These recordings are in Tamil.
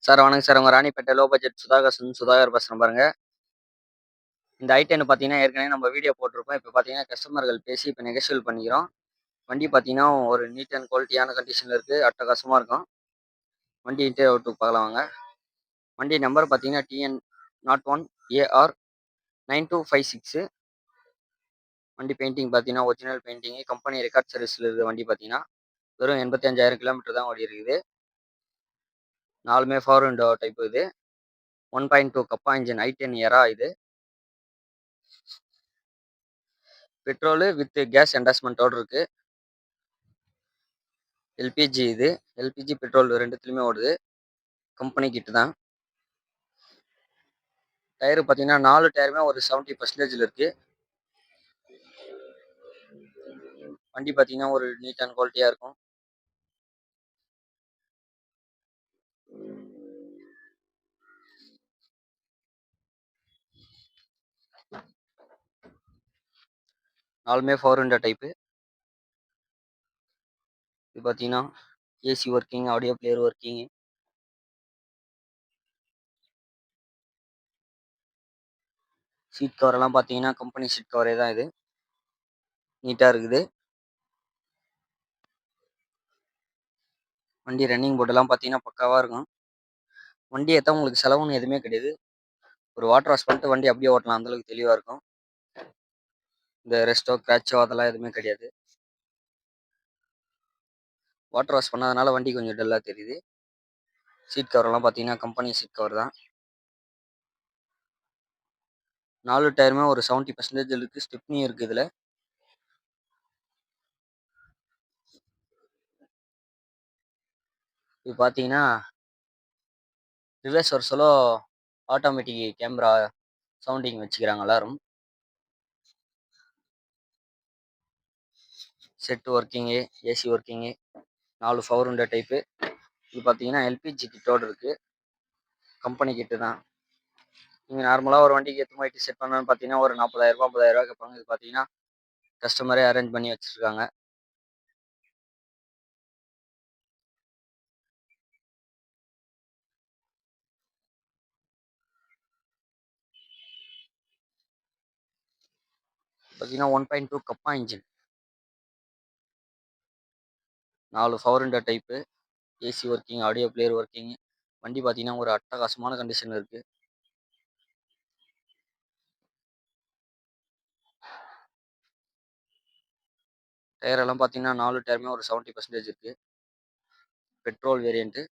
சார் வணக்கம் சார். உங்க ராணிப்பேட்டை லோ பட்ஜெட் சுதாகர் பேசுறேன் பாருங்க. இந்த I10 பார்த்தீங்கன்னா, ஏற்கனவே நம்ம வீடியோ போட்டிருப்போம். இப்ப பார்த்தீங்கன்னா, கஸ்டமர்கள் பேசி இப்ப நெகோஷியேட் பண்ணிக்கிறோம். வண்டி பார்த்தீங்கன்னா, ஒரு நீட் அண்ட் குவாலிட்டியான கண்டிஷன்ல இருக்கு. அட்டகாசமா இருக்கும். வண்டி இன்டீரியர் அவுட்லுக் பார்க்கலாம் வாங்க. வண்டி நம்பர் பார்த்தீங்கன்னா, TN01 AR 9256. வண்டி பெயிண்டிங் பார்த்தீங்கன்னா, ஒரிஜினல் பெயிண்டிங். கம்பெனி ரெக்கார்ட் சர்வீஸ்ல இருக்குது வண்டி பார்த்தீங்கன்னா. வெறும் 85,000 கிலோமீட்டர் தான் ஓடி இருக்குது. 4மே பவர் விண்டோ டைப் இது. 1.2 கப்பா இன்ஜின் I10 எரா இது. பெட்ரோலு வித் கேஸ் என்டாஸ்மெண்ட்டோட இருக்கு. எல்பிஜி இது. எல்பிஜி, பெட்ரோல் 2த்துலயுமே ஓடுது. கம்பெனி கிட் தான். டயர் பார்த்தீங்கன்னா 4 டயருமே ஒரு 70% இருக்கு. வண்டி பார்த்தீங்கன்னா ஒரு நீட் அண்ட் குவாலிட்டியா இருக்கும். நாலுமே பவர் விண்டோ டைப்பு. இது பார்த்தீங்கன்னா AC working, audio player working. Seat cover எல்லாம் பார்த்தீங்கன்னா கம்பெனி சீட் கவரே தான் இது. நீட்டா இருக்குது. வண்டி ரன்னிங் போர்டெல்லாம் பார்த்தீங்கன்னா பக்காவா இருக்கும். வண்டி ஏற்ற உங்களுக்கு செலவுன்னு எதுவுமே கிடையாது. ஒரு வாட்டர் வாஷ் பண்ணிட்டு வண்டி அப்படியே ஓட்டலாம், அந்த அளவுக்கு தெளிவா இருக்கும். இந்த ரெஸ்டோ கிராச்சோ அதெல்லாம் எதுவுமே கிடையாது. வாட்டர் வாஷ் பண்ணாதனால வண்டி கொஞ்சம் டல்லா தெரியுது. சீட் கவர் எல்லாம் பார்த்தீங்கன்னா கம்பெனி சீட் கவர் தான். 4 டயருமே ஒரு 70% இருக்கு. ஸ்டெப்னி இருக்கு இதுல. இது பார்த்தீங்கன்னா ரிவர்ஸ் வர சொல்ல ஆட்டோமேட்டிக் கேமரா சவுண்டிங் வச்சுக்கிறாங்க எல்லாரும். Set working, AC working, 4 power window type. இது பார்த்தீங்கன்னா எல்பிஜி கிட்டோடு இருக்கு. கம்பெனி கிட்டு தான். நீங்கள் நார்மலாக ஒரு வண்டிக்கு எத்தனை போயிட்டு செட் பண்ணணும்னு பார்த்தீங்கன்னா ஒரு 40,000 50,000 கேட்பாங்க. இது பார்த்தீங்கன்னா கஸ்டமரே அரேஞ்ச் பண்ணி வச்சுருக்காங்க. பார்த்தீங்கன்னா 1.2 Kappa engine, 4 power window type, AC working, audio player working. வண்டி பார்த்தீங்கன்னா ஒரு அட்டகாசமான கண்டிஷனில் இருக்குது. டயர் எல்லாம் பார்த்தீங்கன்னா 4 டயருமே ஒரு 70% இருக்குது. Petrol variant.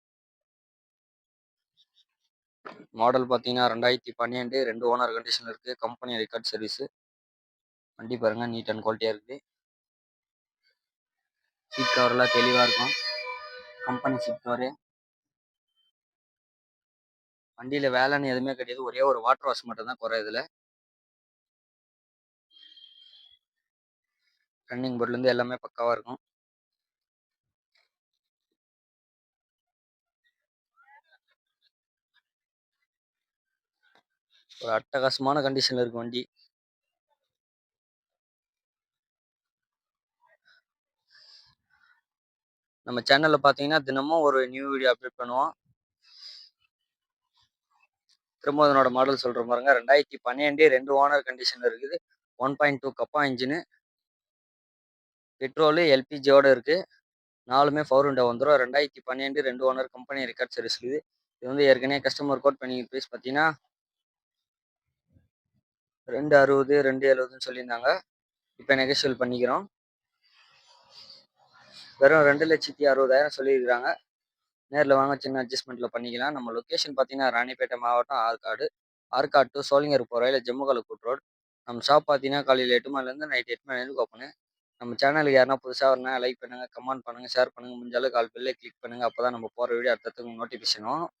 மாடல் பார்த்தீங்கன்னா 2012, 2 ஓனர் கண்டிஷனில் இருக்குது. Company record service. வண்டி பாருங்கள் நீட் அண்ட் குவாலிட்டியாக இருக்குது. சீட் கவர்லாம் தெளிவாக இருக்கும். Company seat cover. வண்டியில் வேலைன்னு எதுவுமே கிடையாது. ஒரே ஒரு வாட்டர் வாஷ் மட்டும் தான் குறை இதில். ரன்னிங் போர்ட்லேருந்து எல்லாமே பக்காவாக இருக்கும். ஒரு அட்டகாசமான கண்டிஷனில் இருக்கும் வண்டி. நம்ம சேனலில் பார்த்தீங்கன்னா தினமும் ஒரு நியூ வீடியோ அப்டேட் பண்ணுவோம். திரும்ப அதனோட மாடல் சொல்கிற பாருங்க. 2012, 2 ஓனர் கண்டிஷனில் இருக்குது. 1.2 கப்பா இன்ஜினு. பெட்ரோலு எல்பிஜியோட இருக்குது. 4மே பவர் விண்டோ வந்துடும். 2012, 2 ஓனர் கம்பெனி ரெக்கார்ட் சர்வீஸ் இருக்குது. இது வந்து ஏற்கனவே கஸ்டமர் கோட் பண்ணி ப்ரைஸ் பார்த்தீங்கன்னா 260, 270ன்னு சொல்லியிருந்தாங்க. இப்போ நெகோஷியல் பண்ணிக்கிறோம். வெறும் 2,60,000 சொல்லியிருக்கிறாங்க. நேரில் வாங்க, சின்ன அட்ஜஸ்ட்மெண்ட்டில் பண்ணிக்கலாம். நம்ம லொக்கேஷன் பார்த்தீங்கன்னா ராணிப்பேட்டை மாவட்டம், ஆற்காடு. ஆற்காடு டு சோளிங்கர் போகிற வழியில் ஜம்முகலக்கூட் ரோடு. நம்ம ஷாப் பார்த்தீங்கன்னா காலையில் 8 மணிலேருந்து நைட் 8 மணி வரைக்கும் ஓப்பனு. நம்ம சேனலுக்கு யாருன்னா புதுசாக வரனா லைக் பண்ணுங்கள், கமெண்ட் பண்ணுங்கள், ஷேர் பண்ணுங்கள். முடிஞ்ச அளவுக்கு கால் பெல்லை கிளிக் பண்ணுங்கள். அப்போ தான் நம்ம போகிற வீடியோ அடுத்தடுத்து நோட்டிஃபிகேஷன் வரும்.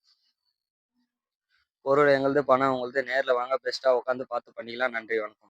பொருள் எங்களுது, பணம் உங்களுது. நேரில் வாங்க, பெஸ்ட்டாக உட்காந்து பார்த்து பண்ணிக்கலாம். நன்றி, வணக்கம்.